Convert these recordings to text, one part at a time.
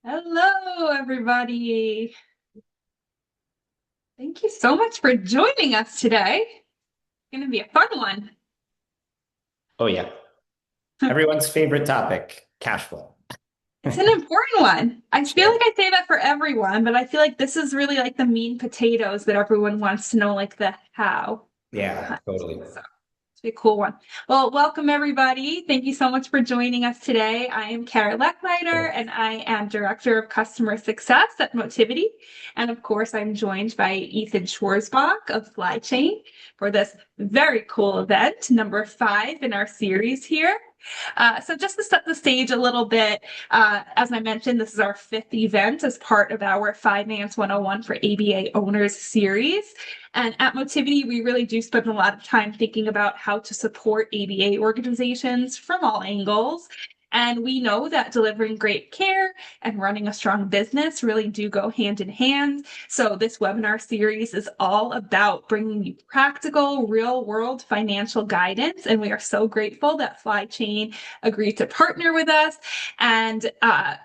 Hello, everybody. Thank you so much for joining us today. It's going to be a fun one. Oh, yeah. Everyone's favorite topic, cash flow. It's an important one. I feel like Sure. I say that for everyone, but I feel like this is really like the meat and potatoes that everyone wants to know, like the how Yeah, behind. totally. So it's a cool one. Well, welcome everybody. Thank you so much for joining us today. I am Kara Lechleiter, and I am Director of Customer Success at Motivity. And of course, I'm joined by Ethan Schwarzbach of Flychain for this very cool event, number 5 in our series here. So just to set the stage a little bit, as I mentioned, this is our 5th event as part of our Finance 101 for ABA Owners series. And at Motivity, we really do spend a lot of time thinking about how to support ABA organizations from all angles. And we know that delivering great care and running a strong business really do go hand in hand. So, this webinar series is all about bringing you practical, real world financial guidance. And we are so grateful that Flychain agreed to partner with us and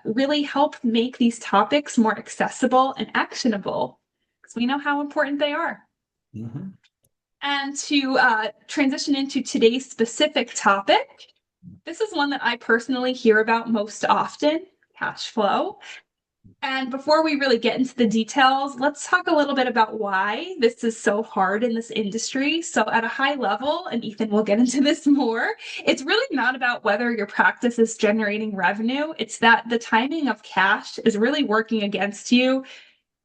really help make these topics more accessible and actionable because we know how important they are. Mhm. And to transition into today's specific topic, this is one that I personally hear about most often, cash flow. And before we really get into the details, let's talk a little bit about why this is so hard in this industry. So, at a high level, and Ethan will get into this more, it's really not about whether your practice is generating revenue. It's that the timing of cash is really working against you.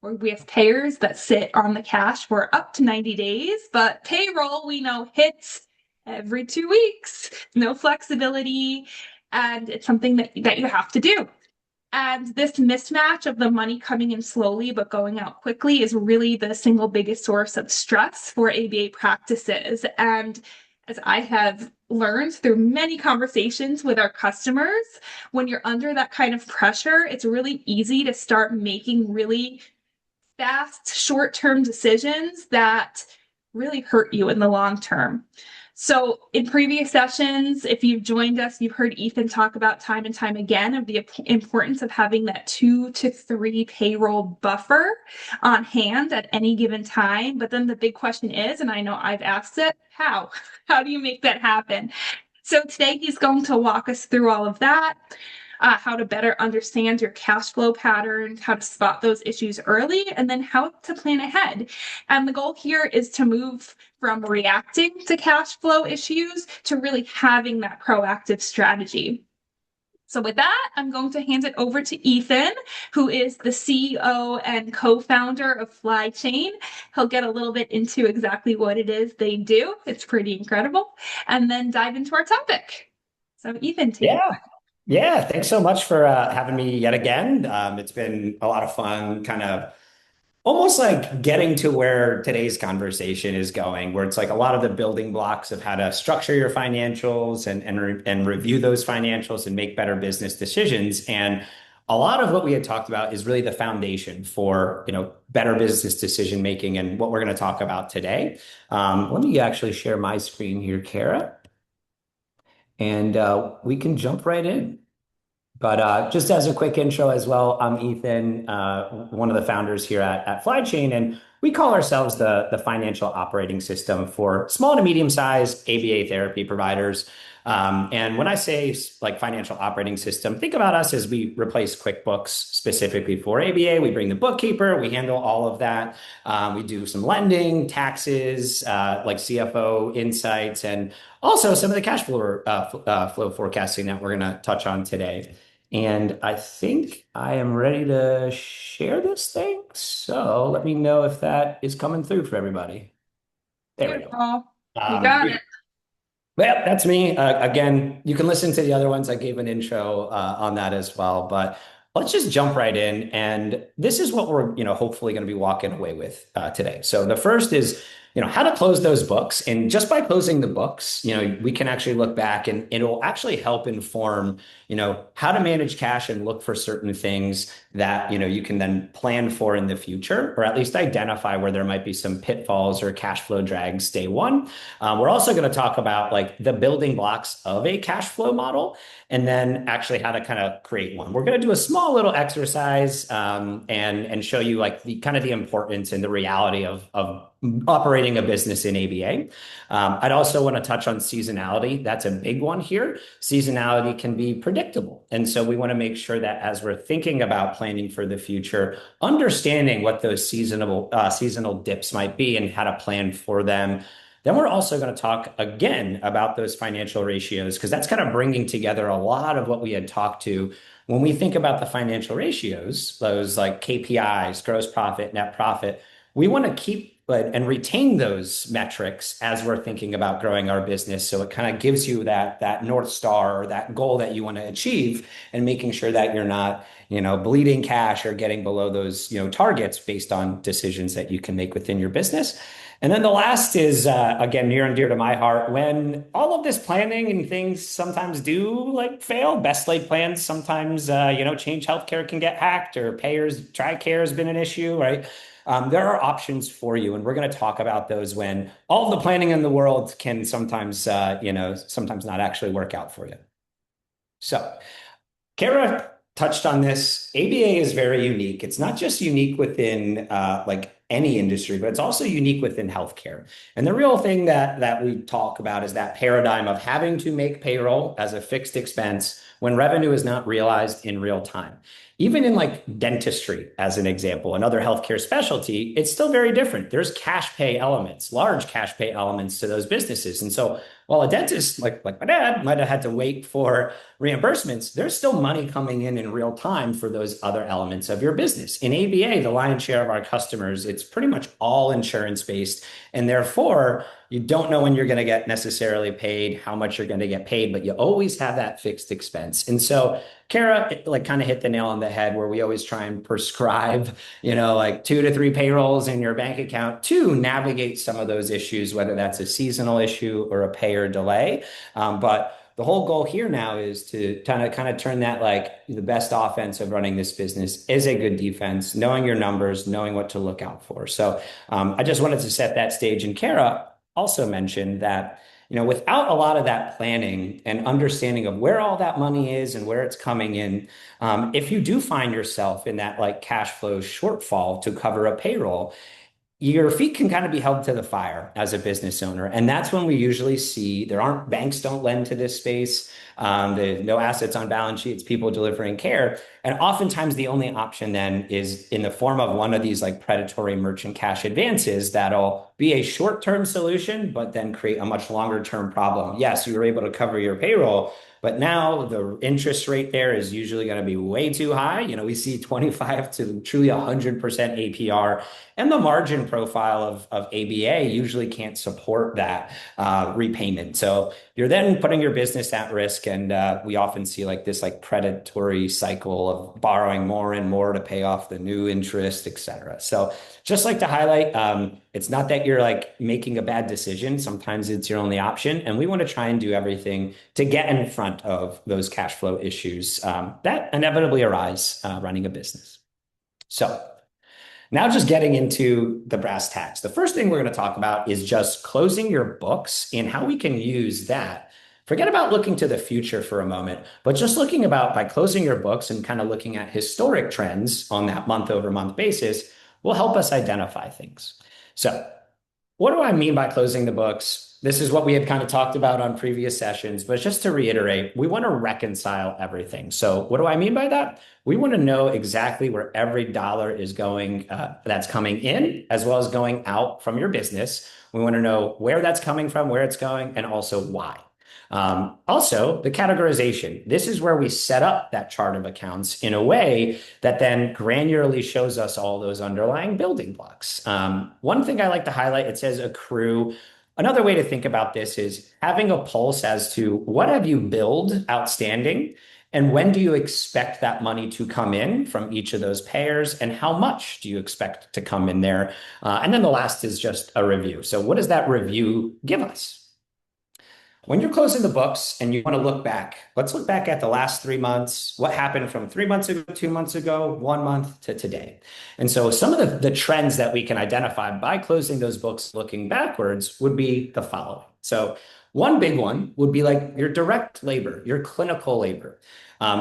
Or we have payers that sit on the cash for up to 90 days, but payroll we know hits every 2 weeks. No flexibility, and it's something that you have to do. And this mismatch of the money coming in slowly but going out quickly is really the single biggest source of stress for ABA practices. And as I have learned through many conversations with our customers, when you're under that kind of pressure, it's really easy to start making really fast, short term decisions that really hurt you in the long term. So, in previous sessions, if you've joined us, you've heard Ethan talk about time and time again of the importance of having that 2 to 3 payroll buffer on hand at any given time. But then the big question is, and I know I've asked it, how? How do you make that happen? So, today he's going to walk us through all of that, how to better understand your cash flow patterns, how to spot those issues early, and then how to plan ahead. And the goal here is to move from reacting to cash flow issues to really having that proactive strategy. So, with that, I'm going to hand it over to Ethan, who is the CEO and co founder of Flychain. He'll get a little bit into exactly what it is they do. It's pretty incredible. And then dive into our topic. So, Ethan, take it Yeah. Yeah. Thanks so much for having me yet again. It's been a lot of fun, kind of almost like getting to where today's conversation is going, where it's like a lot of the building blocks of how to structure your financials and review those financials and make better business decisions. And a lot of what we had talked about is really the foundation for, better business decision making and what we're going to talk about today. Let me actually share my screen here, Kara, and we can jump right in. But just as a quick intro as well, I'm Ethan, one of the founders here at Flychain, and we call ourselves the financial operating system for small to medium-sized ABA therapy providers. And when I say like financial operating system, think about us as we replace QuickBooks specifically for ABA. We bring the bookkeeper, we handle all of that. We do some lending, taxes, like CFO insights, and also some of the cash flow forecasting that we're going to touch on today. And I think I am ready to share this thing. So let me know if that is coming through for everybody. There we go. beautiful. You got it. Well, that's me. Again, you can listen to the other ones. I gave an intro on that as well, but let's just jump right in. And this is what we're, hopefully going to be walking away with today. So the first is, how to close those books. And just by closing the books, we can actually look back and it will actually help inform, how to manage cash and look for certain things that, you can then plan for in the future, or at least identify where there might be some pitfalls or cash flow drags day one. We're also going to talk about like the building blocks of a cash flow model and then actually how to kind of create one. We're going to do a small little exercise and show you like the kind of the importance and the reality of operating a business in ABA. I'd also want to touch on seasonality. That's a big one here. Seasonality can be predictable. And so we want to make sure that as we're thinking about planning for the future, understanding what those seasonal dips might be and how to plan for them. Then we're also going to talk again about those financial ratios, because that's kind of bringing together a lot of what we had talked to when we think about the financial ratios, those like KPIs, gross profit, net profit. We want to keep and retain those metrics as we're thinking about growing our business. So it kind of gives you that North Star or that goal that you want to achieve, and making sure that you're not, bleeding cash or getting below those, targets based on decisions that you can make within your business. And then the last is, again, near and dear to my heart. When all of this planning and things sometimes do like fail, best laid plans sometimes, change healthcare can get hacked, or payers, TRICARE has been an issue, right? There are options for you, and we're going to talk about those when all the planning in the world can sometimes, sometimes not actually work out for you. So, Kara touched on this. ABA is very unique. It's not just unique within like any industry, but it's also unique within healthcare. And the real thing that we talk about is that paradigm of having to make payroll as a fixed expense when revenue is not realized in real time. Even in like dentistry, as an example, another healthcare specialty, it's still very different. There's cash pay elements, large cash pay elements to those businesses. And so while a dentist, like my dad, might have had to wait for reimbursements, there's still money coming in real time for those other elements of your business. In ABA, the lion's share of our customers, it's pretty much all insurance based. And therefore, you don't know when you're going to get necessarily paid, how much you're going to get paid, but you always have that fixed expense. And so Kara like kind of hit the nail on the head, where we always try and prescribe, like 2 to 3 payrolls in your bank account to navigate some of those issues, whether that's a seasonal issue or a payer delay. But the whole goal here now is to kind of turn that, like, the best offense of running this business is a good defense, knowing your numbers, knowing what to look out for. So I just wanted to set that stage. And Kara also mentioned that, without a lot of that planning and understanding of where all that money is and where it's coming in, if you do find yourself in that like cash flow shortfall to cover a payroll, your feet can kind of be held to the fire as a business owner. And that's when we usually see banks don't lend to this space. There's no assets on balance sheets, people delivering care. And oftentimes the only option then is in the form of one of these like predatory merchant cash advances that'll be a short-term solution, but then create a much longer-term problem. Yes, you were able to cover your payroll, but now the interest rate there is usually going to be way too high. We see 25 to truly 100% APR, and the margin profile of ABA usually can't support that repayment. So you're then putting your business at risk, and we often see like this like predatory cycle of borrowing more and more to pay off the new interest, et cetera. So just like to highlight, it's not that you're like making a bad decision. Sometimes it's your only option, and we want to try and do everything to get in front of those cash flow issues that inevitably arise running a business. So now just getting into the brass tacks. The first thing we're going to talk about is just closing your books and how we can use that. Forget about looking to the future for a moment, but just looking about by closing your books and kind of looking at historic trends on that month over month basis will help us identify things. So what do I mean by closing the books? This is what we had kind of talked about on previous sessions, but just to reiterate, we want to reconcile everything. So what do I mean by that? We want to know exactly where every dollar is going, that's coming in, as well as going out from your business. We want to know where that's coming from, where it's going, and also why. Also, the categorization. This is where we set up that chart of accounts in a way that then granularly shows us all those underlying building blocks. One thing I like to highlight, it says accrue. Another way to think about this is having a pulse as to what have you billed outstanding, and when do you expect that money to come in from each of those payers, and how much do you expect to come in there? And then the last is just a review. So what does that review give us? When you're closing the books and you want to look back, let's look back at the last 3 months. What happened from 3 months ago, 2 months ago, 1 month to today? And so some of the trends that we can identify by closing those books looking backwards would be the following. So one big one would be like your direct labor, your clinical labor,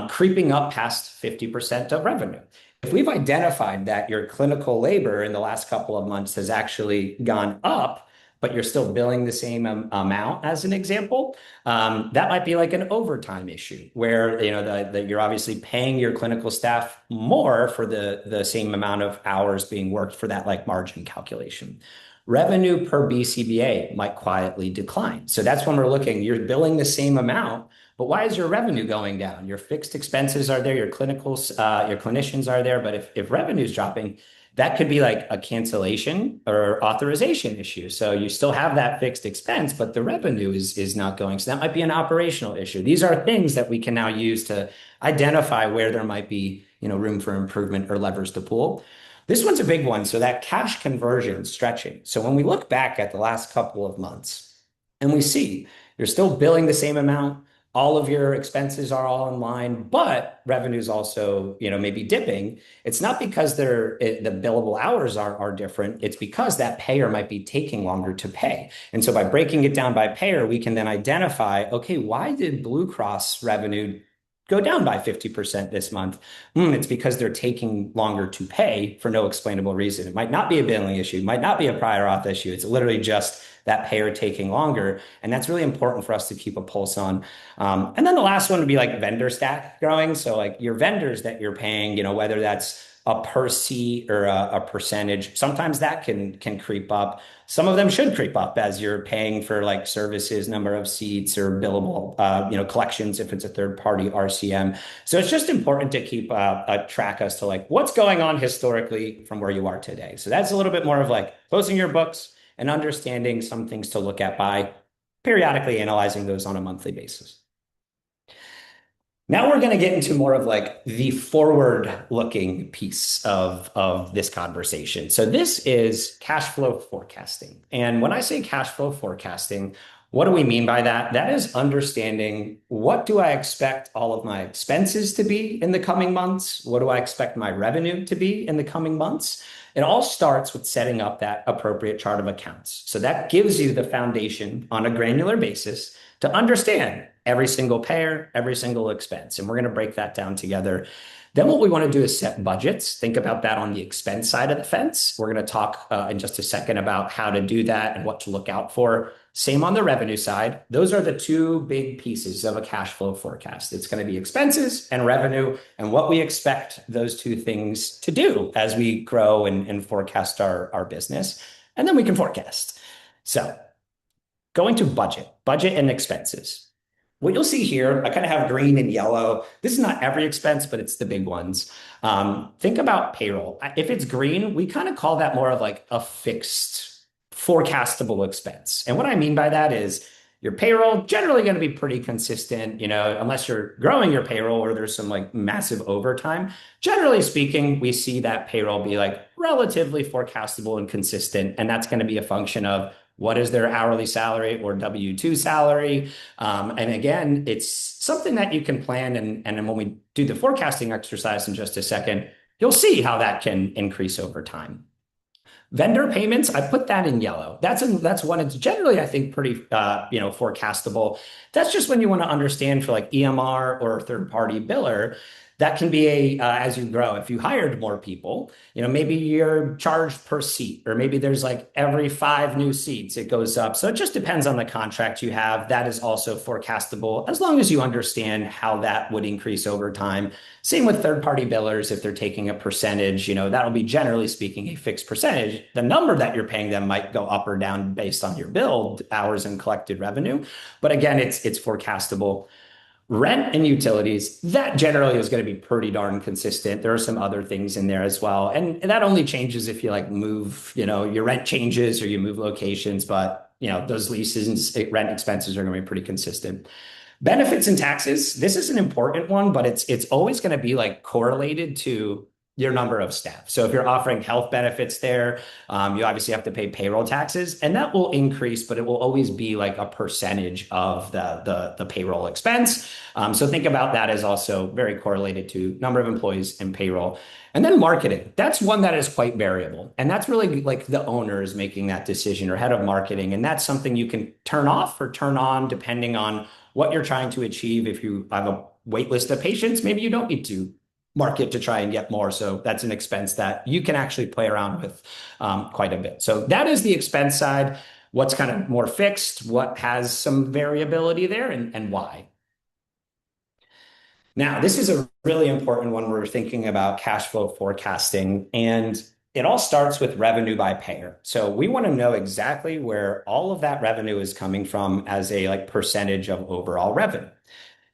creeping up past 50% of revenue. If we've identified that your clinical labor in the last couple of months has actually gone up, but you're still billing the same amount as an example, that might be like an overtime issue where you're obviously paying your clinical staff more for the same amount of hours being worked for that like margin calculation. Revenue per BCBA might quietly decline. So that's when we're looking, you're billing the same amount, but why is your revenue going down? Your fixed expenses are there, your your clinicians are there, but if revenue is dropping, that could be like a cancellation or authorization issue. So you still have that fixed expense, but the revenue is not going. So that might be an operational issue. These are things that we can now use to identify where there might be, room for improvement or levers to pull. This one's a big one. So that cash conversion stretching. So when we look back at the last couple of months and we see you're still billing the same amount, all of your expenses are all in line, but revenue's also, maybe dipping. It's not because the billable hours are different. It's because that payer might be taking longer to pay. And so by breaking it down by payer, we can then identify, okay, why did Blue Cross revenue go down by 50% this month? It's because they're taking longer to pay for no explainable reason. It might not be a billing issue, it might not be a prior auth issue. It's literally just that payer taking longer. And that's really important for us to keep a pulse on. And then the last one would be like vendor stack growing. So like your vendors that you're paying, whether that's a per seat or a percentage, sometimes that can creep up. Some of them should creep up as you're paying for like services, number of seats or billable, collections if it's a third party RCM. So it's just important to keep a track as to like what's going on historically from where you are today. So that's a little bit more of like closing your books and understanding some things to look at by periodically analyzing those on a monthly basis. Now we're going to get into more of like the forward looking piece of this conversation. So this is cash flow forecasting. And when I say cash flow forecasting, what do we mean by that? That is understanding what do I expect all of my expenses to be in the coming months? What do I expect my revenue to be in the coming months? It all starts with setting up that appropriate chart of accounts. So that gives you the foundation on a granular basis to understand every single payer, every single expense. And we're going to break that down together. Then what we want to do is set budgets. Think about that on the expense side of the fence. We're going to talk in just a second about how to do that and what to look out for. Same on the revenue side. Those are the two big pieces of a cash flow forecast. It's going to be expenses and revenue and what we expect those two things to do as we grow and forecast our business. And then we can forecast. So going to budget and expenses. What you'll see here, I kind of have green and yellow. This is not every expense, but it's the big ones. Think about payroll. If it's green, we kind of call that more of like a fixed forecastable expense. And what I mean by that is your payroll generally going to be pretty consistent, unless you're growing your payroll or there's some like massive overtime. Generally speaking, we see that payroll be like relatively forecastable and consistent. And that's going to be a function of what is their hourly salary or W-2 salary? And again, it's something that you can plan. And then when we do the forecasting exercise in just a second, you'll see how that can increase over time. Vendor payments, I put that in yellow. That's one. It's generally, I think, pretty forecastable. That's just when you want to understand for like EMR or a third party biller. That can be as you grow. If you hired more people, maybe you're charged per seat, or maybe there's like every 5 new seats it goes up. So it just depends on the contract you have. That is also forecastable as long as you understand how that would increase over time. Same with third party billers. If they're taking a percentage, that'll be generally speaking a fixed percentage. The number that you're paying them might go up or down based on your billed hours and collected revenue. But again, it's forecastable. Rent and utilities, that generally is going to be pretty darn consistent. There are some other things in there as well. And that only changes if you like move, your rent changes or you move locations, but those leases and rent expenses are going to be pretty consistent. Benefits and taxes, this is an important one, but it's always going to be like correlated to your number of staff. So if you're offering health benefits there, you obviously have to pay payroll taxes, and that will increase, but it will always be like a percentage of the payroll expense. So think about that as also very correlated to number of employees and payroll. And then marketing. That's one that is quite variable. And that's really like the owner is making that decision or head of marketing. And that's something you can turn off or turn on depending on what you're trying to achieve. If you have a wait list of patients, maybe you don't need to market to try and get more. So that's an expense that you can actually play around with quite a bit. So that is the expense side. What's kind of more fixed, what has some variability there, and why. Now, this is a really important one. We're thinking about cash flow forecasting, and it all starts with revenue by payer. So we want to know exactly where all of that revenue is coming from as a like percentage of overall revenue.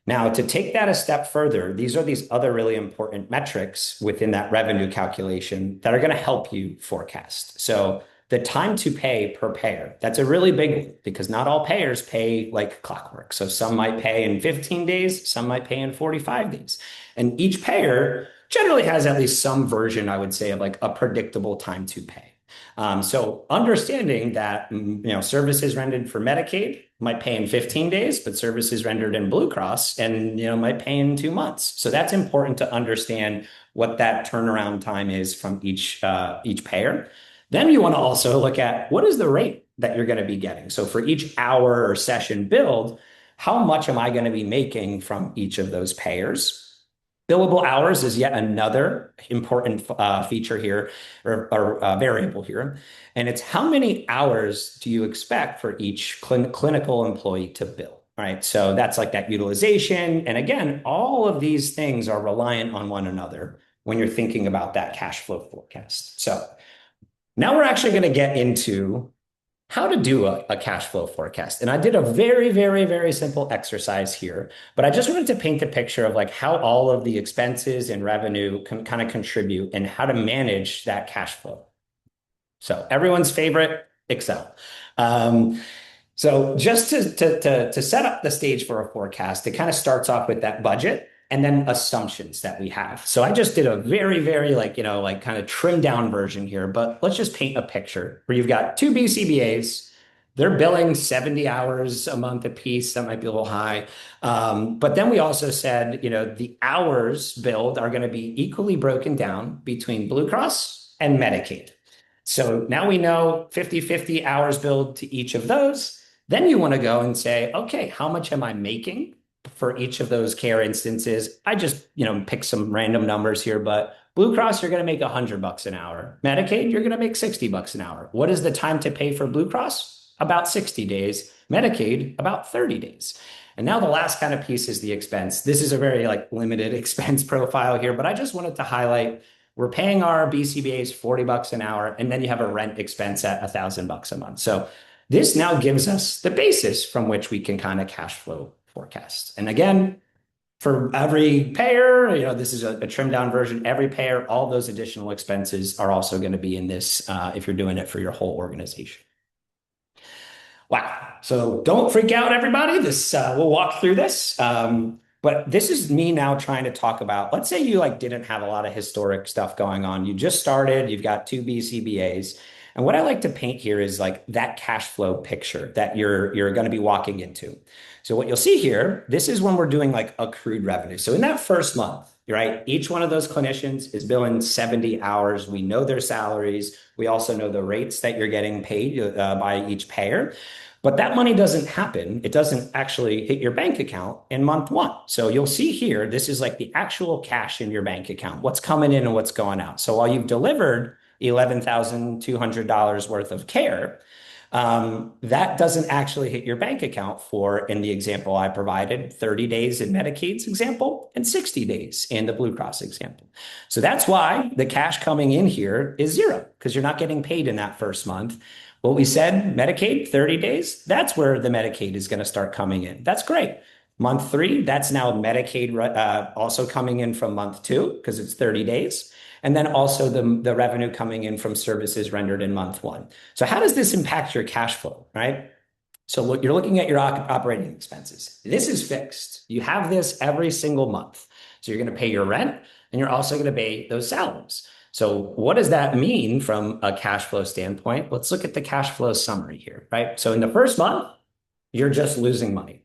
Now, to take that a step further, these are these other really important metrics within that revenue calculation that are going to help you forecast. So the time to pay per payer, that's a really big one because not all payers pay like clockwork. So some might pay in 15 days, some might pay in 45 days. And each payer generally has at least some version, I would say, of like a predictable time to pay. So understanding that, services rendered for Medicaid might pay in 15 days, but services rendered in Blue Cross and, might pay in 2 months. So that's important to understand what that turnaround time is from each payer. Then you want to also look at what is the rate that you're going to be getting. So for each hour or session billed, how much am I going to be making from each of those payers? Billable hours is yet another important feature here or variable here. And it's how many hours do you expect for each clinical employee to bill, right? So that's like that utilization. And again, all of these things are reliant on one another when you're thinking about that cash flow forecast. So now we're actually going to get into how to do a cash flow forecast. And I did a very, very, very simple exercise here, but I just wanted to paint a picture of like how all of the expenses and revenue can kind of contribute and how to manage that cash flow. So everyone's favorite, Excel. Um, so just to set up the stage for a forecast, it kind of starts off with that budget and then assumptions that we have. So I just did a very, very like kind of trimmed down version here, but let's just paint a picture where you've got two BCBAs. They're billing 70 hours a month a piece. That might be a little high. But then we also said, the hours billed are going to be equally broken down between Blue Cross and Medicaid. So now we know 50-50 hours billed to each of those. Then you want to go and say, okay, how much am I making for each of those care instances? I just, pick some random numbers here, but Blue Cross, you're going to make $100 an hour. Medicaid, you're going to make $60 an hour. What is the time to pay for Blue Cross? About 60 days. Medicaid, about 30 days. And now the last kind of piece is the expense. This is a very like limited expense profile here, but I just wanted to highlight we're paying our BCBAs $40 an hour, and then you have a rent expense at $1,000 a month. So this now gives us the basis from which we can kind of cash flow forecast. And again, for every payer, this is a trimmed down version. Every payer, all those additional expenses are also going to be in this if you're doing it for your whole organization. Wow. So don't freak out, everybody. We'll walk through this. But this is me now trying to talk about, let's say you like didn't have a lot of historic stuff going on. You just started, you've got two BCBAs. And what I like to paint here is like that cash flow picture that you're going to be walking into. So what you'll see here, this is when we're doing like accrued revenue. So in that first month, right, each one of those clinicians is billing 70 hours. We know their salaries. We also know the rates that you're getting paid by each payer. But that money doesn't happen. It doesn't actually hit your bank account in month one. So you'll see here, this is like the actual cash in your bank account, what's coming in and what's going out. So while you've delivered $11,200 worth of care, that doesn't actually hit your bank account for, in the example I provided, 30 days in Medicaid's example and 60 days in the Blue Cross example. So that's why the cash coming in here is zero, because you're not getting paid in that first month. What we said, Medicaid, 30 days, that's where the Medicaid is going to start coming in. That's great. Month three, that's now Medicaid also coming in from month two because it's 30 days. And then also the revenue coming in from services rendered in month one. So how does this impact your cash flow, right? So look, you're looking at your operating expenses. This is fixed. You have this every single month. So you're going to pay your rent. and you're also going to pay those salaries. So what does that mean from a cash flow standpoint? Let's look at the cash flow summary here, right? So in the first month, you're just losing money.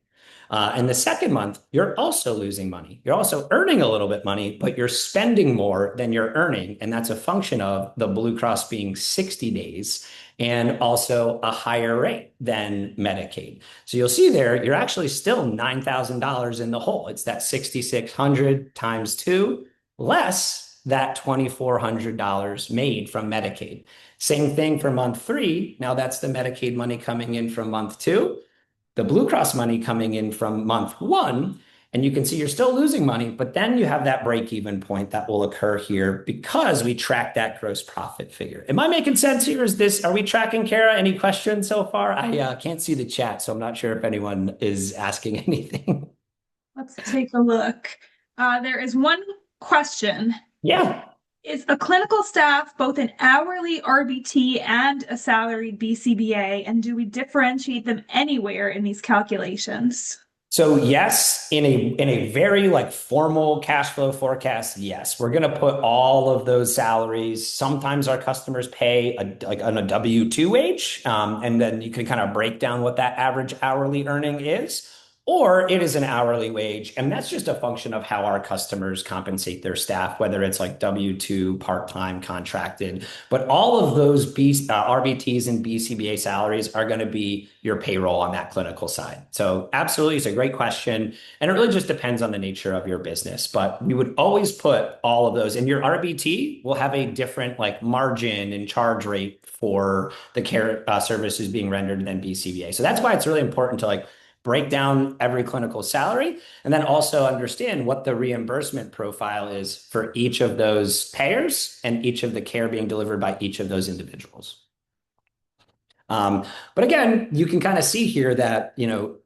In the second month, you're also losing money. You're also earning a little bit money, but you're spending more than you're earning. And that's a function of the Blue Cross being 60 days and also a higher rate than Medicaid. So you'll see there, you're actually still $9,000 in the hole. It's that 6,600 times two, less that $2,400 made from Medicaid. Same thing for month three. Now that's the Medicaid money coming in from month two, the Blue Cross money coming in from month one, and you can see you're still losing money, but then you have that break even point that will occur here because we track that gross profit figure. Am I making sense here? Are we tracking, Kara? Any questions so far? I can't see the chat, so I'm not sure if anyone is asking anything. Let's take a look. There is one question. Yeah. Is a clinical staff both an hourly RBT and a salaried BCBA? And do we differentiate them anywhere in these calculations? So yes, in a very like formal cash flow forecast, yes, we're going to put all of those salaries. Sometimes our customers pay like on a W-2 wage, and then you can kind of break down what that average hourly earning is, or it is an hourly wage, and that's just a function of how our customers compensate their staff, whether it's like W-2, part-time, contracted. But all of those RBTs and BCBA salaries are going to be your payroll on that clinical side. So absolutely, it's a great question. And it really just depends on the nature of your business. But we would always put all of those, and your RBT will have a different like margin and charge rate for the care services being rendered than BCBA. So that's why it's really important to like break down every clinical salary and then also understand what the reimbursement profile is for each of those payers and each of the care being delivered by each of those individuals. But again, you can kind of see here that,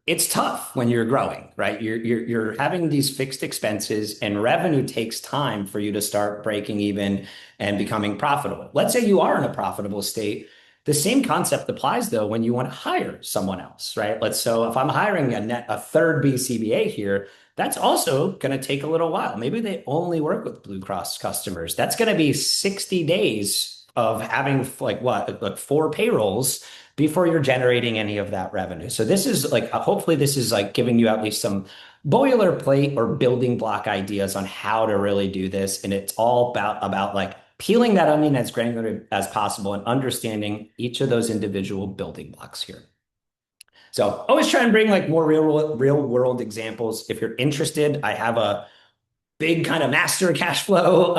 it's tough when you're growing, right? You're having these fixed expenses and revenue takes time for you to start breaking even and becoming profitable. Let's say you are in a profitable state. The same concept applies though when you want to hire someone else, right? So if I'm hiring a third BCBA here, that's also going to take a little while. Maybe they only work with Blue Cross customers. That's going to be 60 days of having like four payrolls before you're generating any of that revenue. So this is like, hopefully this is like giving you at least some boilerplate or building block ideas on how to really do this. And it's all about like peeling that onion as granular as possible and understanding each of those individual building blocks here. So always try and bring like more real world examples. If you're interested, I have a big kind of master cash flow,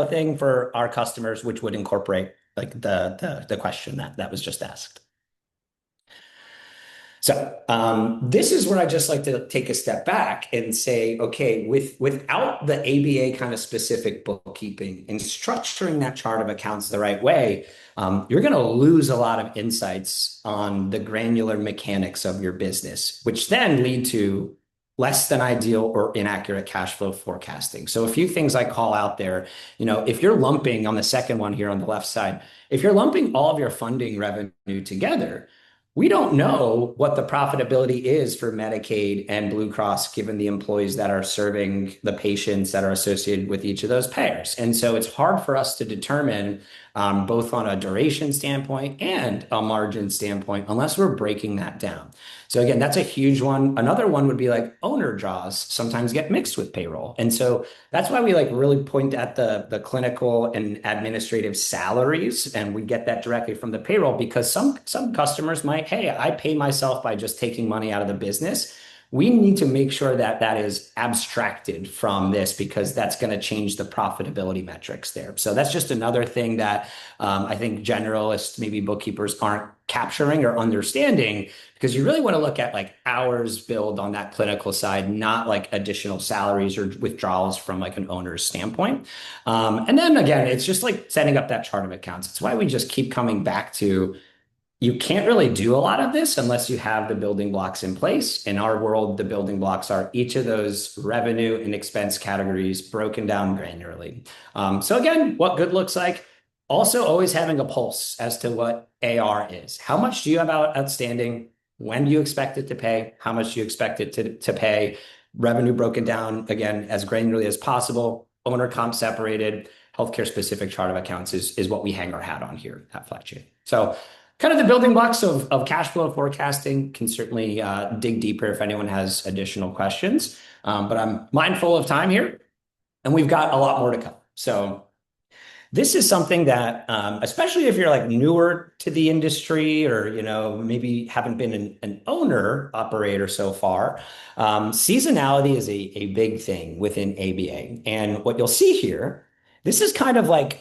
thing for our customers, which would incorporate like the question that was just asked. So this is where I just like to take a step back and say, okay, without the ABA kind of specific bookkeeping and structuring that chart of accounts the right way, you're going to lose a lot of insights on the granular mechanics of your business, which then lead to less than ideal or inaccurate cash flow forecasting. So a few things I call out there, if you're lumping on the second one here on the left side, if you're lumping all of your funding revenue together, we don't know what the profitability is for Medicaid and Blue Cross, given the employees that are serving the patients that are associated with each of those payers. And so it's hard for us to determine both on a duration standpoint and a margin standpoint, unless we're breaking that down. So again, that's a huge one. Another one would be like owner draws sometimes get mixed with payroll. And so that's why we like really point at the clinical and administrative salaries, and we get that directly from the payroll because some customers might, hey, I pay myself by just taking money out of the business. We need to make sure that that is abstracted from this because that's going to change the profitability metrics there. So that's just another thing that I think generalists, maybe bookkeepers aren't capturing or understanding because you really want to look at like hours billed on that clinical side, not like additional salaries or withdrawals from like an owner's standpoint. And then again, it's just like setting up that chart of accounts. It's why we just keep coming back to you can't really do a lot of this unless you have the building blocks in place. In our world, the building blocks are each of those revenue and expense categories broken down granularly. So again, what good looks like. Also, always having a pulse as to what AR is. How much do you have outstanding? When do you expect it to pay? How much do you expect it to pay? Revenue broken down, again, as granularly as possible. owner comp separated, healthcare specific chart of accounts is what we hang our hat on here at Flychain. So kind of the building blocks of cash flow forecasting. Can certainly dig deeper if anyone has additional questions. But I'm mindful of time here, and we've got a lot more to come. So this is something that, especially if you're like newer to the industry or, maybe haven't been an owner operator so far, seasonality is a big thing within ABA. And what you'll see here, this is kind of like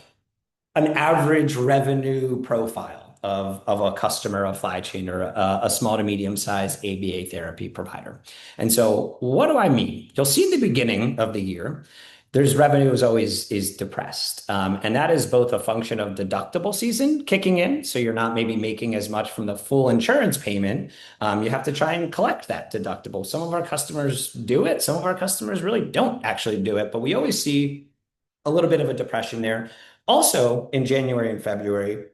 an average revenue profile of a customer of Flychain or a small to medium sized ABA therapy provider. And so what do I mean? You'll see in the beginning of the year, there's revenue is always is depressed. And that is both a function of deductible season kicking in. So you're not maybe making as much from the full insurance payment. You have to try and collect that deductible. Some of our customers do it. Some of our customers really don't actually do it, but we always see a little bit of a depression there. Also, in January and February,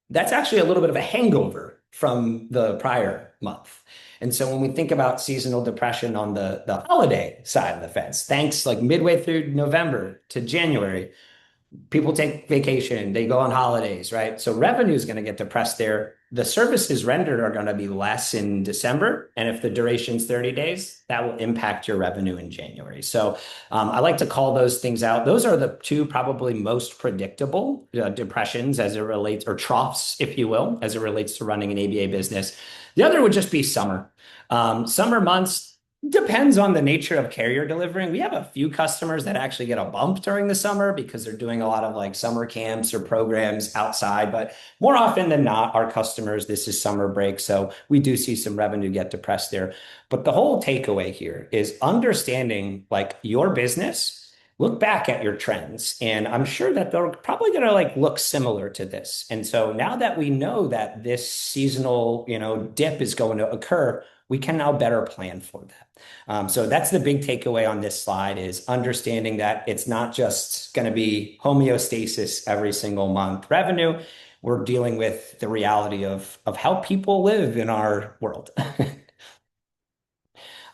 that's actually a little bit of a hangover from the prior month. And so when we think about seasonal depression on the holiday side of the fence, thanks like midway through November to January, people take vacation, they go on holidays, right? So revenue is going to get depressed there. The services rendered are going to be less in December. And if the duration's 30 days, that will impact your revenue in January. So I like to call those things out. Those are the two probably most predictable depressions as it relates, or troughs, if you will, as it relates to running an ABA business. The other would just be summer. Summer months, depends on the nature of care you're delivering. We have a few customers that actually get a bump during the summer because they're doing a lot of like summer camps or programs outside. But more often than not, our customers, this is summer break. So we do see some revenue get depressed there. But the whole takeaway here is understanding like your business. Look back at your trends, and I'm sure that they're probably going to like look similar to this. And so now that we know that this seasonal, dip is going to occur, we can now better plan for that. So that's the big takeaway on this slide is understanding that it's not just going to be homeostasis every single month revenue. We're dealing with the reality of how people live in our world.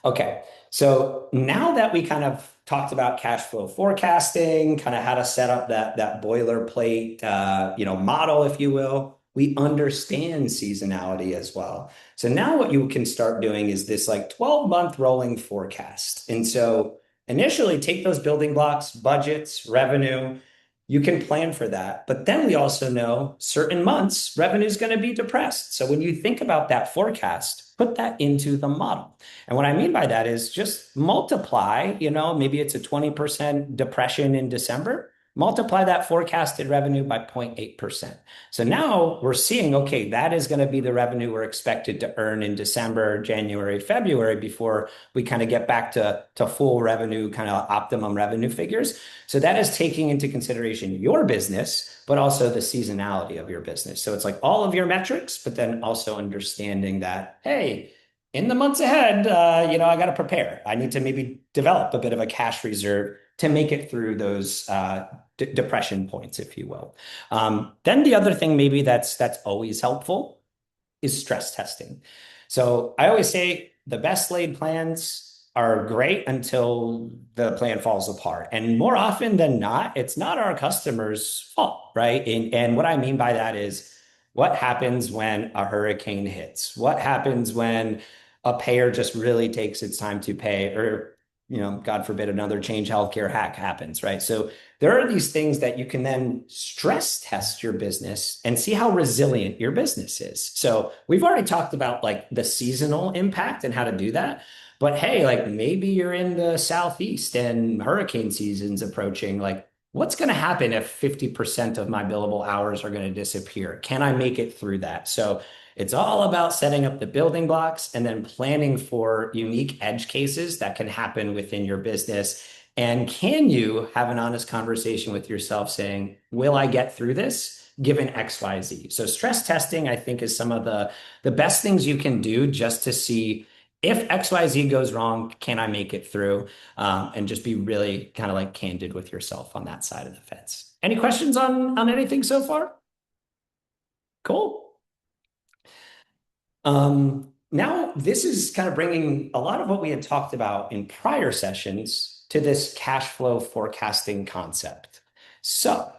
Okay, so now that we kind of talked about cash flow forecasting, kind of how to set up that boilerplate, model, if you will, we understand seasonality as well. So now what you can start doing is this like 12-month rolling forecast. And so initially take those building blocks, budgets, revenue. You can plan for that. But then we also know certain months revenue is going to be depressed. So when you think about that forecast, put that into the model. And what I mean by that is just multiply, maybe it's a 20% depression in December, multiply that forecasted revenue by 0.8%. So now we're seeing, okay, that is going to be the revenue we're expected to earn in December, January, February before we kind of get back to full revenue, kind of optimum revenue figures. So that is taking into consideration your business, but also the seasonality of your business. So it's like all of your metrics, but then also understanding that, hey, in the months ahead, I got to prepare. I need to maybe develop a bit of a cash reserve to make it through those depression points, if you will. Then the other thing maybe that's always helpful is stress testing. So I always say the best laid plans are great until the plan falls apart. And more often than not, it's not our customer's fault, right? And what I mean by that is what happens when a hurricane hits? What happens when a payer just really takes its time to pay, or God forbid, another Change Healthcare hack happens, right? So there are these things that you can then stress test your business and see how resilient your business is. So we've already talked about like the seasonal impact and how to do that. But hey, like maybe you're in the Southeast and hurricane season's approaching. Like, what's going to happen if 50% of my billable hours are going to disappear? Can I make it through that? So it's all about setting up the building blocks and then planning for unique edge cases that can happen within your business. And can you have an honest conversation with yourself saying, will I get through this given XYZ? So stress testing, I think, is some of the best things you can do just to see if XYZ goes wrong, can I make it through? And just be really kind of like candid with yourself on that side of the fence. Any questions on anything so far? Cool. now this is kind of bringing a lot of what we had talked about in prior sessions to this cash flow forecasting concept. So,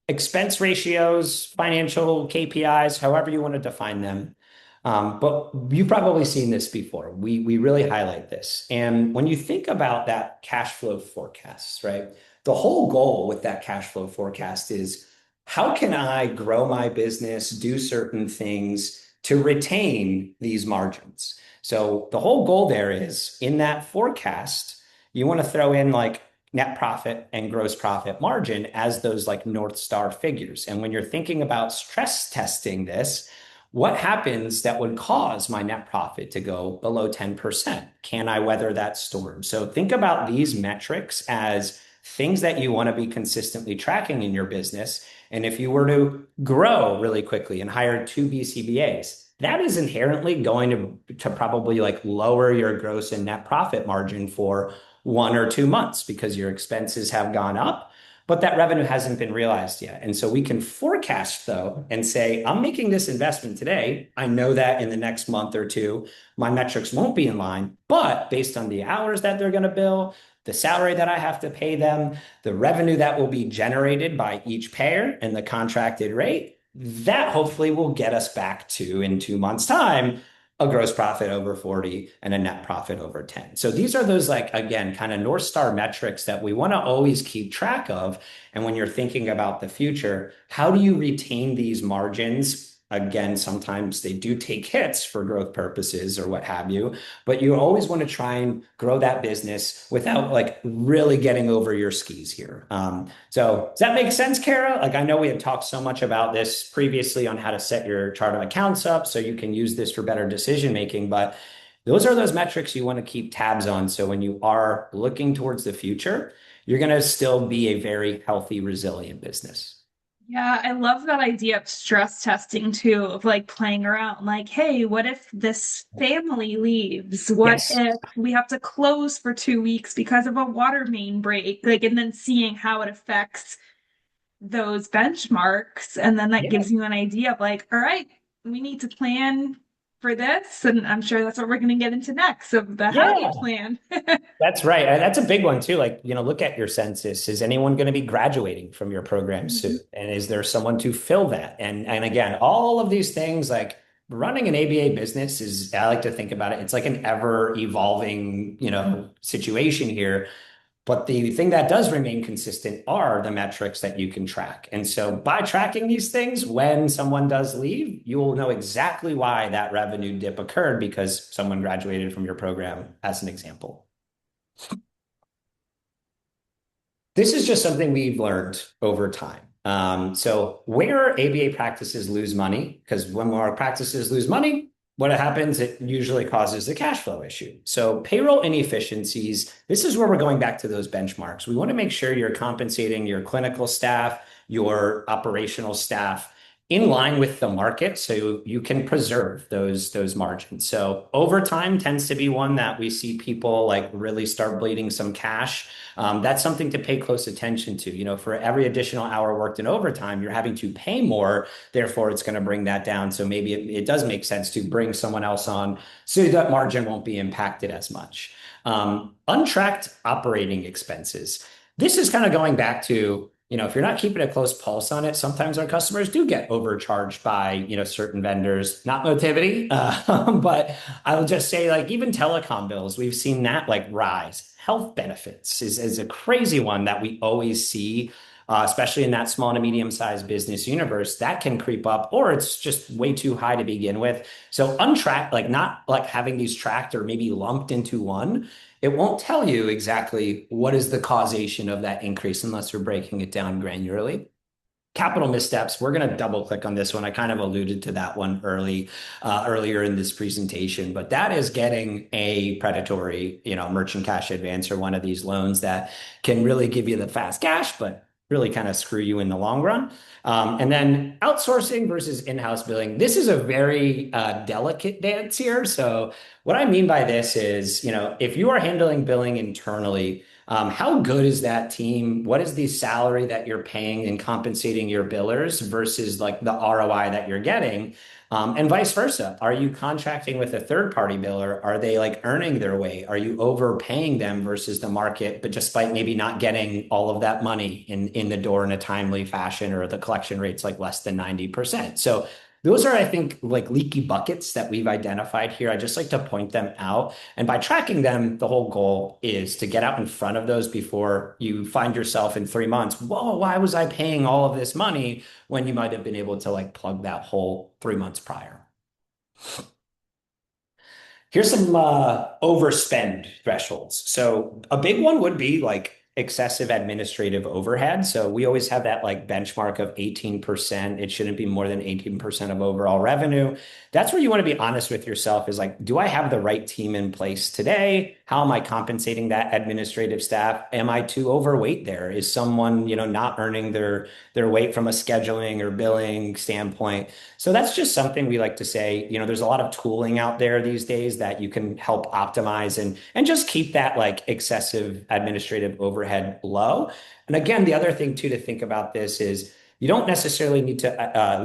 expense ratios, financial KPIs, however you want to define them. But you've probably seen this before. We really highlight this. And when you think about that cash flow forecast, right? The whole goal with that cash flow forecast is how can I grow my business, do certain things to retain these margins? So the whole goal there is in that forecast, you want to throw in like net profit and gross profit margin as those like North Star figures. And when you're thinking about stress testing this, what happens that would cause my net profit to go below 10%? Can I weather that storm? So think about these metrics as things that you want to be consistently tracking in your business. And if you were to grow really quickly and hire two BCBAs, that is inherently going to probably like lower your gross and net profit margin for 1 or 2 months because your expenses have gone up, but that revenue hasn't been realized yet. And so we can forecast though and say, I'm making this investment today. I know that in the next month or two, my metrics won't be in line, but based on the hours that they're going to bill, the salary that I have to pay them, the revenue that will be generated by each payer and the contracted rate, that hopefully will get us back to in 2 months' time a gross profit over 40 and a net profit over 10. So these are those like again kind of North Star metrics that we want to always keep track of. And when you're thinking about the future, how do you retain these margins? Again, sometimes they do take hits for growth purposes or what have you, but you always want to try and grow that business without like really getting over your skis here. So does that make sense, Kara? Like I know we had talked so much about this previously on how to set your chart of accounts up so you can use this for better decision making, but those are those metrics you want to keep tabs on. So when you are looking towards the future, you're going to still be a very healthy, resilient business. Yeah, I love that idea of stress testing too, of like playing around. Like, hey, what if this family leaves? What Yes. if we have to close for 2 weeks because of a water main break? Like, and then seeing how it affects those benchmarks. And then that Yeah. gives you an idea of like, all right, we need to plan for this. And I'm sure that's what we're going to get into next of the how do you Yeah. plan? That's right. And that's a big one too. Like, look at your census. Is anyone going to be graduating from your program soon? Mhm. And is there someone to fill that? And again, all of these things like running an ABA business is, I like to think about it. It's like an ever evolving, situation here. But the thing that does remain consistent are the metrics that you can track. And so by tracking these things, when someone does leave, you will know exactly why that revenue dip occurred because someone graduated from your program, as an example. This is just something we've learned over time. So where ABA practices lose money, because when our practices lose money, what happens, it usually causes a cash flow issue. So payroll inefficiencies, this is where we're going back to those benchmarks. We want to make sure you're compensating your clinical staff, your operational staff in line with the market so you can preserve those margins. So overtime tends to be one that we see people like really start bleeding some cash. That's something to pay close attention to. For every additional hour worked in overtime, you're having to pay more. Therefore, it's going to bring that down. So maybe it does make sense to bring someone else on so that margin won't be impacted as much. Untracked operating expenses. This is kind of going back to, if you're not keeping a close pulse on it, sometimes our customers do get overcharged by, certain vendors, not Motivity, but I will just say like even telecom bills, we've seen that like rise. Health benefits is a crazy one that we always see, especially in that small to medium sized business universe that can creep up, or it's just way too high to begin with. So untracked, like not like having these tracked or maybe lumped into one, it won't tell you exactly what is the causation of that increase unless you're breaking it down granularly. Capital missteps, we're going to double click on this one. I kind of alluded to that one earlier in this presentation, but that is getting a predatory, merchant cash advance or one of these loans that can really give you the fast cash, but really kind of screw you in the long run. And then outsourcing versus in-house billing. This is a very delicate dance here. So what I mean by this is, if you are handling billing internally, how good is that team? What is the salary that you're paying and compensating your billers versus like the ROI that you're getting? And vice versa. Are you contracting with a third party biller? Are they like earning their way? Are you overpaying them versus the market, but despite maybe not getting all of that money in the door in a timely fashion, or the collection rate's like less than 90%? So those are, I think, like leaky buckets that we've identified here. I just like to point them out. And by tracking them, the whole goal is to get out in front of those before you find yourself in 3 months. Whoa, why was I paying all of this money when you might have been able to like plug that hole 3 months prior? Here's some overspend thresholds. So a big one would be like excessive administrative overhead. So we always have that like benchmark of 18%. It shouldn't be more than 18% of overall revenue. That's where you want to be honest with yourself, is like, do I have the right team in place today? How am I compensating that administrative staff? Am I too overweight there? Is someone, not earning their weight from a scheduling or billing standpoint? So that's just something we like to say. There's a lot of tooling out there these days that you can help optimize and just keep that like excessive administrative overhead low. And again, the other thing too to think about this is you don't necessarily need to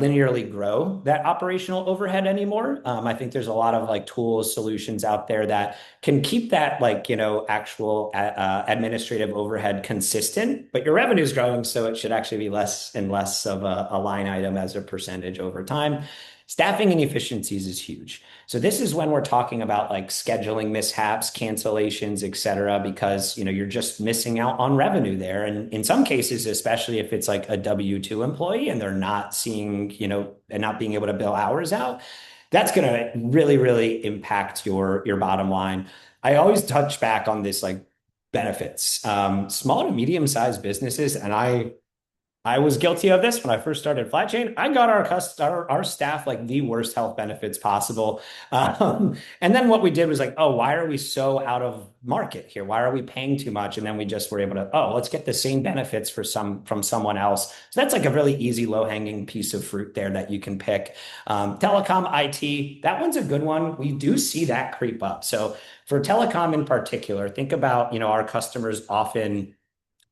linearly grow that operational overhead anymore. I think there's a lot of like tools, solutions out there that can keep that like, actual administrative overhead consistent, but your revenue is growing. So it should actually be less and less of a line item as a percentage over time. Staffing inefficiencies is huge. So this is when we're talking about like scheduling mishaps, cancellations, et cetera, because you're just missing out on revenue there. And in some cases, especially if it's like a W-2 employee and they're not seeing, and not being able to bill hours out, that's going to really, really impact your bottom line. I always touch back on this like benefits. Small to medium-sized businesses, and I was guilty of this when I first started Flychain. I got our staff like the worst health benefits possible. And then what we did was like, oh, why are we so out of market here? Why are we paying too much? And then we just were able to, oh, let's get the same benefits from someone else. So that's like a really easy, low-hanging piece of fruit there that you can pick. Telecom IT, that one's a good one. We do see that creep up. So for telecom in particular, think about, our customers often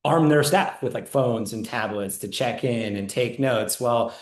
arm their staff with like phones and tablets to check in and take notes. Well,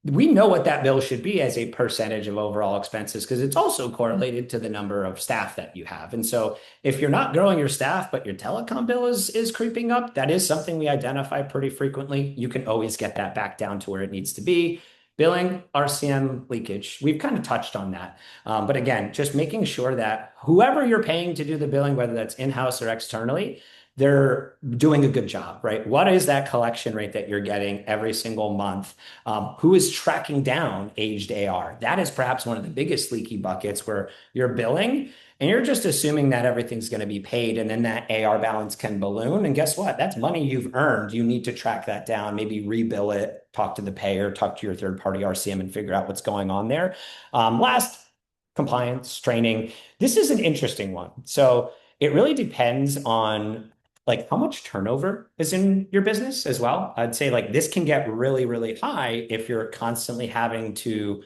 we know what that bill should be as a percentage of overall expenses, because it's also correlated to the number of staff that you have. And so if you're not growing your staff, but your telecom bill is creeping up, that is something we identify pretty frequently. You can always get that back down to where it needs to be. Billing, RCM leakage, we've kind of touched on that. But again, just making sure that whoever you're paying to do the billing, whether that's in-house or externally, they're doing a good job, right? What is that collection rate that you're getting every single month? Who is tracking down aged AR? That is perhaps one of the biggest leaky buckets, where you're billing and you're just assuming that everything's going to be paid, and then that AR balance can balloon. And guess what? That's money you've earned. You need to track that down, maybe rebill it, talk to the payer, talk to your third party RCM and figure out what's going on there. Last, compliance, training. This is an interesting one. So it really depends on like how much turnover is in your business as well. I'd say like this can get really, really high if you're constantly having to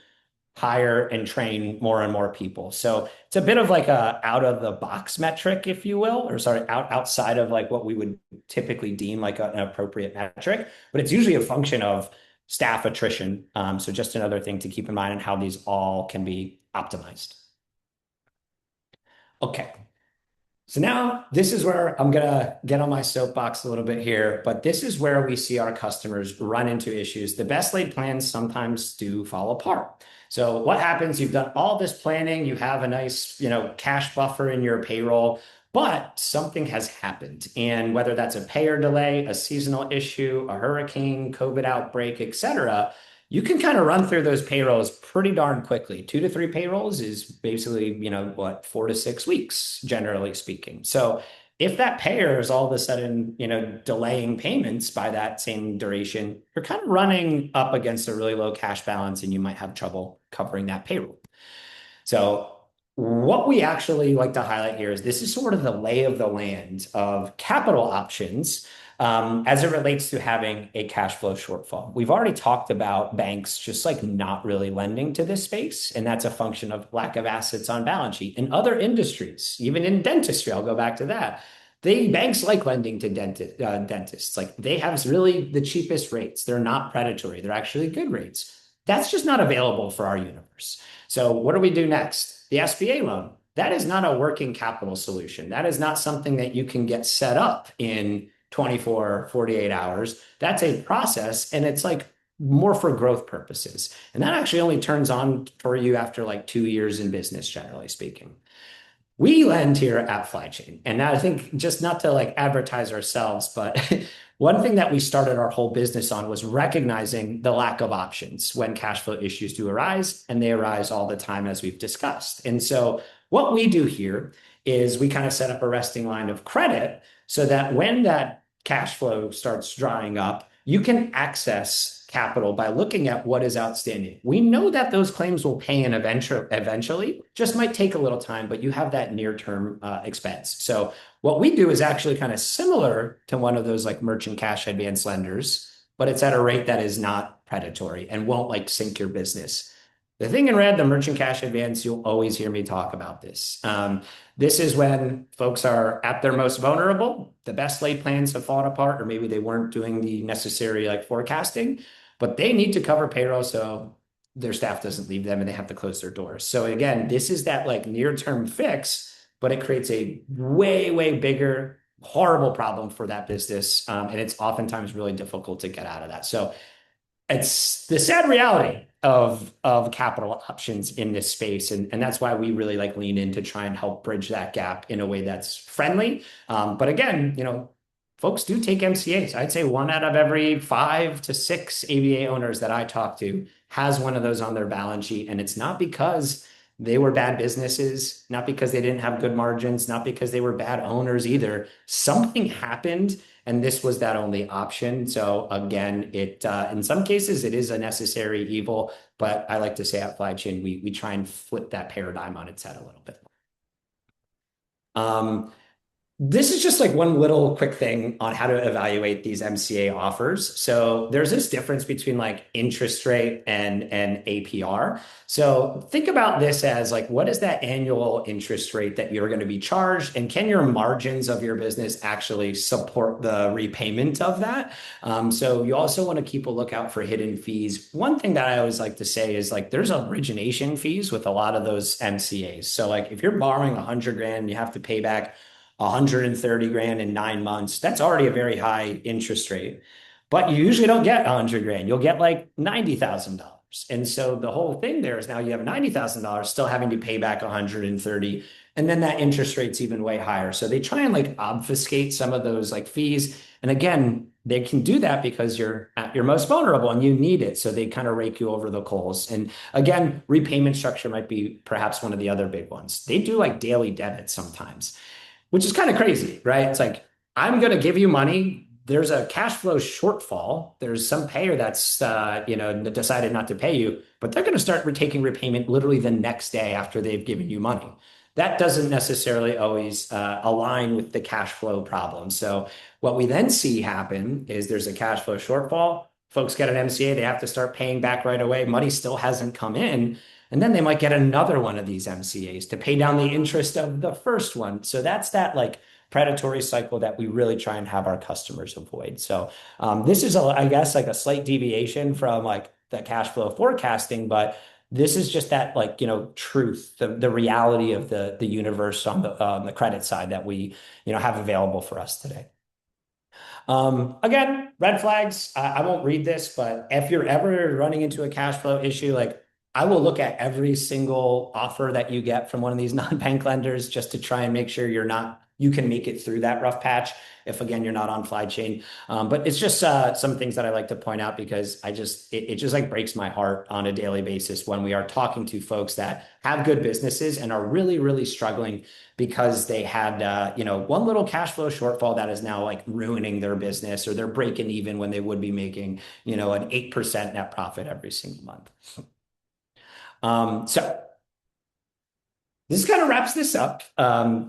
hire and train more and more people. So it's a bit of like a out of the box metric, if you will, or sorry, outside of like what we would typically deem like an appropriate metric, but it's usually a function of staff attrition. So just another thing to keep in mind, and how these all can be optimized. Okay. So now this is where I'm gonna get on my soapbox a little bit here, but this is where we see our customers run into issues. The best laid plans sometimes do fall apart. So what happens? You've done all this planning, you have a nice, cash buffer in your payroll, but something has happened. And whether that's a payer delay, a seasonal issue, a hurricane, COVID outbreak, et cetera, you can kind of run through those payrolls pretty darn quickly. 2 to 3 payrolls is basically, what, 4 to 6 weeks, generally speaking. So if that payer is all of a sudden, delaying payments by that same duration, you're kind of running up against a really low cash balance, and you might have trouble covering that payroll. So what we actually like to highlight here is this is sort of the lay of the land of capital options, as it relates to having a cash flow shortfall. We've already talked about banks just like not really lending to this space, and that's a function of lack of assets on balance sheet. In other industries, even in dentistry, I'll go back to that. Banks like lending to dentists. Like they have really the cheapest rates. They're not predatory. They're actually good rates. That's just not available for our universe. So what do we do next? The SBA loan. That is not a working capital solution. That is not something that you can get set up in 24, 48 hours. That's a process, and it's like more for growth purposes. And that actually only turns on for you after like 2 years in business, generally speaking. We lend here at Flychain. And now I think just not to like advertise ourselves, but one thing that we started our whole business on was recognizing the lack of options when cash flow issues do arise, and they arise all the time, as we've discussed. And so what we do here is we kind of set up a resting line of credit so that when that cash flow starts drying up, you can access capital by looking at what is outstanding. We know that those claims will pay in eventually, just might take a little time, but you have that near-term expense. So what we do is actually kind of similar to one of those like merchant cash advance lenders, but it's at a rate that is not predatory and won't like sink your business. The thing in red, the merchant cash advance, you'll always hear me talk about this. This is when folks are at their most vulnerable. The best laid plans have fallen apart, or maybe they weren't doing the necessary like forecasting, but they need to cover payroll so their staff doesn't leave them and they have to close their doors. So again, this is that like near-term fix, but it creates a way, way bigger, horrible problem for that business. And it's oftentimes really difficult to get out of that. So it's the sad reality of capital options in this space, and that's why we really like lean in to try and help bridge that gap in a way that's friendly. But again, folks do take MCAs. I'd say 1 out of every 5 to 6 ABA owners that I talk to has one of those on their balance sheet, and it's not because they were bad businesses, not because they didn't have good margins, not because they were bad owners either. Something happened, and this was that only option. So again, it in some cases it is a necessary evil, but I like to say at Flychain we try and flip that paradigm on its head a little bit. This is just like one little quick thing on how to evaluate these MCA offers. So there's this difference between like interest rate and APR. So think about this as like, what is that annual interest rate that you're going to be charged? And can your margins of your business actually support the repayment of that? So you also want to keep a lookout for hidden fees. One thing that I always like to say is like, there's origination fees with a lot of those MCAs. So like if you're borrowing 100 grand and you have to pay back 130 grand in 9 months, that's already a very high interest rate. But you usually don't get 100 grand. You'll get like $90,000. And so the whole thing there is now you have $90,000 still having to pay back 130. And then that interest rate's even way higher. So they try and like obfuscate some of those like fees. And again, they can do that because you're at your most vulnerable and you need it. So they kind of rake you over the coals. And again, repayment structure might be perhaps one of the other big ones. They do like daily debits sometimes, which is kind of crazy, right? It's like, I'm going to give you money. There's a cash flow shortfall. There's some payer that's, decided not to pay you, but they're going to start taking repayment literally the next day after they've given you money. That doesn't necessarily always align with the cash flow problem. So what we then see happen is there's a cash flow shortfall. Folks get an MCA, they have to start paying back right away. Money still hasn't come in. And then they might get another one of these MCAs to pay down the interest of the first one. So that's that like predatory cycle that we really try and have our customers avoid. So this is, I guess, like a slight deviation from like the cash flow forecasting, but this is just that like, truth, the reality of the universe on the credit side that we, have available for us today. Again, red flags. I won't read this, but if you're ever running into a cash flow issue, like I will look at every single offer that you get from one of these non-bank lenders just to try and make sure you can make it through that rough patch if again you're not on Flychain. But it's just some things that I like to point out because it just like breaks my heart on a daily basis when we are talking to folks that have good businesses and are really, really struggling because they had one little cash flow shortfall that is now like ruining their business, or they're breaking even when they would be making an 8% net profit every single month. So this kind of wraps this up.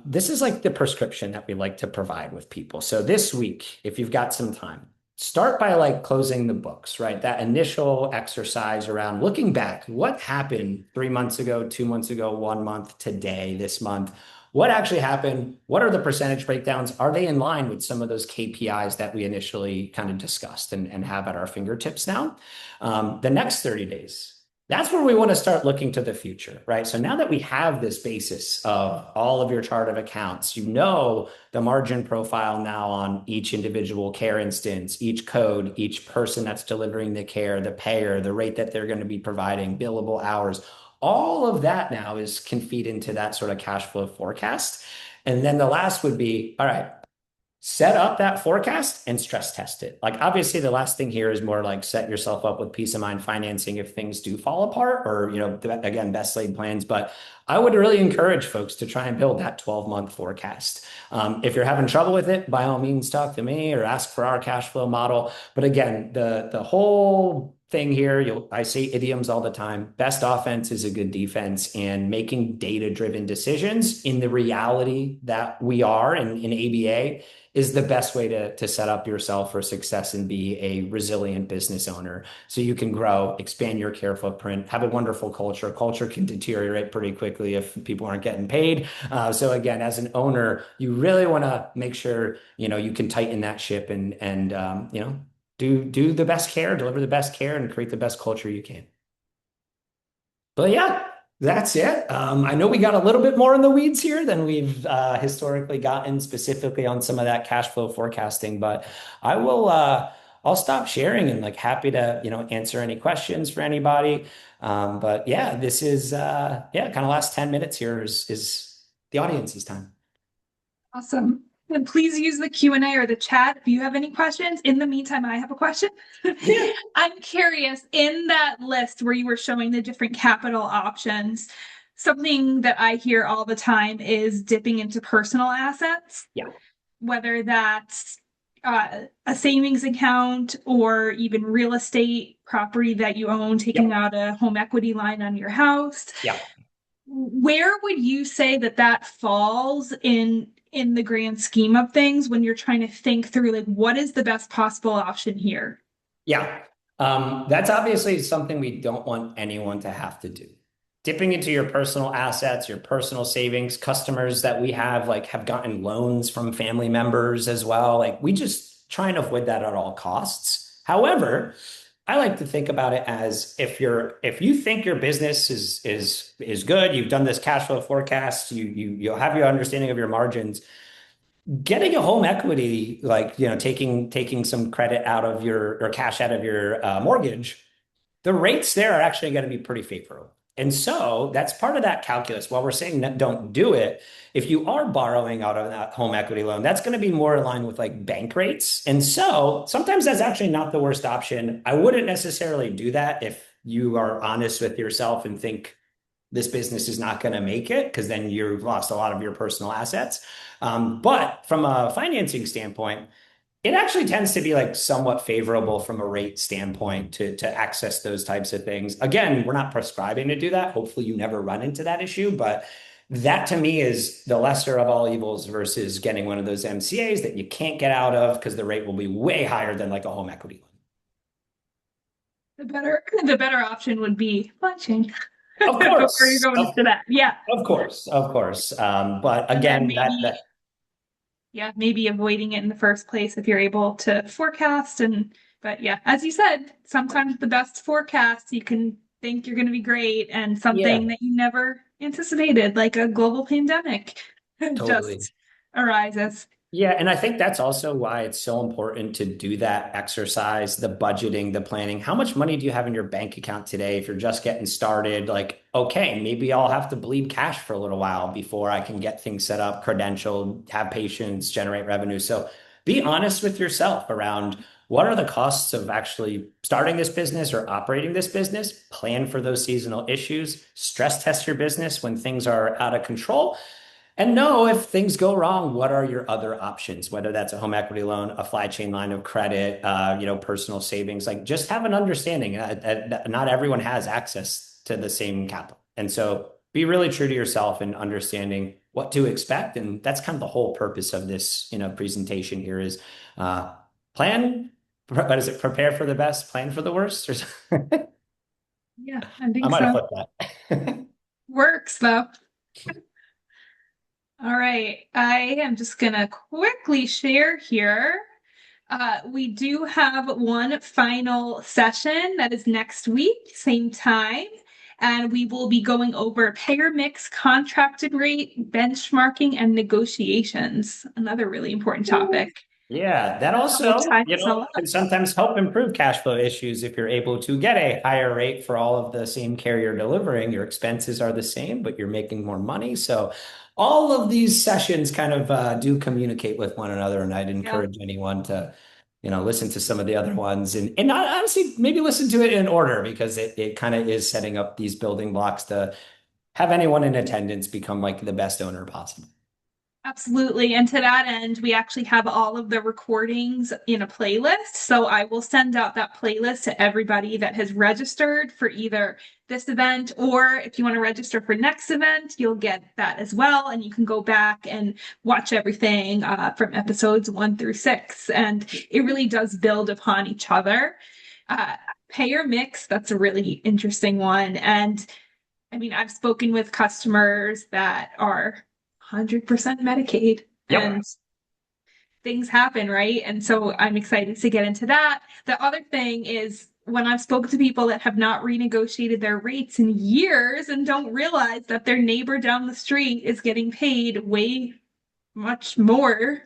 This is like the prescription that we like to provide with people. So this week, if you've got some time, start by like closing the books, right? That initial exercise around looking back, what happened 3 months ago, 2 months ago, 1 month, today, this month? what actually happened? What are the percentage breakdowns? Are they in line with some of those KPIs that we initially kind of discussed and have at our fingertips now? The next 30 days. That's where we want to start looking to the future, right? So now that we have this basis of all of your chart of accounts, you know the margin profile now on each individual care instance, each code, each person that's delivering the care, the payer, the rate that they're going to be providing, billable hours. All of that now is can feed into that sort of cash flow forecast. And then the last would be, all right, set up that forecast and stress test it. Like obviously the last thing here is more like set yourself up with peace of mind financing if things do fall apart or, again, best laid plans. But I would really encourage folks to try and build that 12-month forecast. If you're having trouble with it, by all means, talk to me or ask for our cash flow model. But again, the whole thing here, I say idioms all the time. Best offense is a good defense, and making data-driven decisions in the reality that we are in ABA is the best way to set up yourself for success and be a resilient business owner so you can grow, expand your care footprint, have a wonderful culture. Culture can deteriorate pretty quickly if people aren't getting paid. So again, as an owner, you really want to make sure you can tighten that ship and do the best care, deliver the best care, and create the best culture you can. But yeah, that's it. I know we got a little bit more in the weeds here than we've historically gotten specifically on some of that cash flow forecasting, but I will I'll stop sharing and like happy to, answer any questions for anybody. But yeah, this is yeah, kind of last 10 minutes here is the audience's time. Awesome. And please use the Q&A or the chat if you have any questions. In the meantime, I have a question. Yeah. I'm curious, in that list where you were showing the different capital options, something that I hear all the time is dipping into personal assets, Yeah. whether that's a savings account or even real estate property that you own, taking Yep. out a home equity line on your house. Yeah. Where would you say that that falls in the grand scheme of things when you're trying to think through like what is the best possible option here? Yeah. That's obviously something we don't want anyone to have to do. Dipping into your personal assets, your personal savings, customers that we have like have gotten loans from family members as well. Like we just try and avoid that at all costs. However, I like to think about it as if you think your business is good, you've done this cash flow forecast, you'll have your understanding of your margins, getting a home equity, like, taking some credit out of your or cash out of your mortgage, the rates there are actually going to be pretty favorable. And so that's part of that calculus. While we're saying that don't do it, if you are borrowing out of that home equity loan, that's going to be more in line with like bank rates. And so sometimes that's actually not the worst option. I wouldn't necessarily do that if you are honest with yourself and think this business is not going to make it because then you've lost a lot of your personal assets. But from a financing standpoint, it actually tends to be like somewhat favorable from a rate standpoint to access those types of things. Again, we're not prescribing to do that. Hopefully, you never run into that issue, but that to me is the lesser of all evils versus getting one of those MCAs that you can't get out of because the rate will be way higher than like a home equity The better option would be Flychain loan. Of before you're course, going into that. Yeah. of course, of course. But And then again, maybe, yeah, maybe avoiding it in the first place if you're able to forecast but yeah, as you said, sometimes the best forecasts you can think you're going to be great and yeah, something that you never anticipated, like a global pandemic, totally. just arises. Yeah, and I think that's also why it's so important to do that exercise, the budgeting, the planning. How much money do you have in your bank account today if you're just getting started? Like, okay, maybe I'll have to bleed cash for a little while before I can get things set up, credentialed, have patience, generate revenue. So be honest with yourself around what are the costs of actually starting this business or operating this business. Plan for those seasonal issues, stress test your business when things are out of control, and know if things go wrong, what are your other options? Whether that's a home equity loan, a Flychain line of credit, personal savings. Like just have an understanding. Not everyone has access to the same capital, and so be really true to yourself in understanding what to expect. And that's kind of the whole purpose of this, presentation here is uh, plan. What is it? Prepare for the best, plan for the worst. Or Yeah, I I think might have so. flipped that. Works though. All right, I am just gonna quickly share here. We do have one final session that is next week, same time, and we will be going over payer mix, contracted rate, benchmarking, and negotiations. Another really important topic. Yeah, that How we'll also, tie this all can up. sometimes help improve cash flow issues if you're able to get a higher rate for all of the same care you're delivering. Your expenses are the same, but you're making more money. So all of these sessions kind of do communicate with one another, and I'd Yeah, encourage anyone to, listen to some of the other ones and not honestly maybe listen to it in order because it kind of is setting up these building blocks to have anyone in attendance become like the best owner possible. absolutely. And to that end, we actually have all of the recordings in a playlist. So I will send out that playlist to everybody that has registered for either this event or if you want to register for next event, you'll get that as well. And you can go back and watch everything from episodes 1 through 6. And it really does build upon each other. Uh, Payer mix, that's a really interesting one. And I mean, I've spoken with customers that are 100% Medicaid Yep. and things happen, right? And so I'm excited to get into that. The other thing is when I've spoken to people that have not renegotiated their rates in years and don't realize that their neighbor down the street is getting paid way much more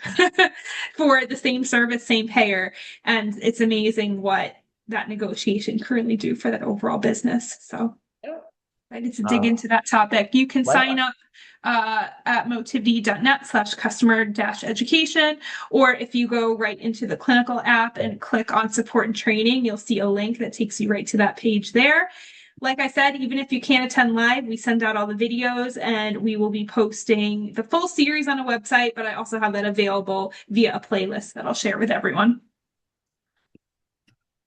for the same service, same payer. And it's amazing what that negotiation currently do for that overall business. So excited to dig Uh, into that topic. You can sign likewise. up at motivity.net/customer-education, or if you go right into the clinical app and click on support and training, you'll see a link that takes you right to that page there. Like I said, even if you can't attend live, we send out all the videos and we will be posting the full series on a website, but I also have that available via a playlist that I'll share with everyone.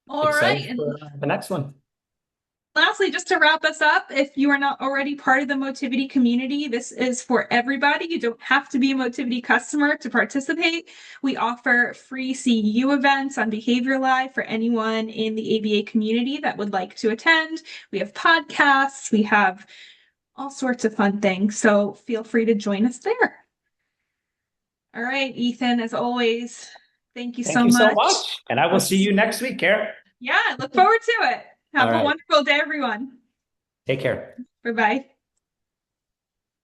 All right. Excited And for the next one. lastly, just to wrap us up, if you are not already part of the Motivity community, this is for everybody. You don't have to be a Motivity customer to participate. We offer free CEU events on Behavior Live for anyone in the ABA community that would like to attend. We have podcasts, we have all sorts of fun things. So feel free to join us there. All right, Ethan, as always, thank you Thank so you so much. much. And I will I'll see you next week, Kara. Yeah, I look forward to it. All Have a right. wonderful day, everyone. Take care. Bye bye.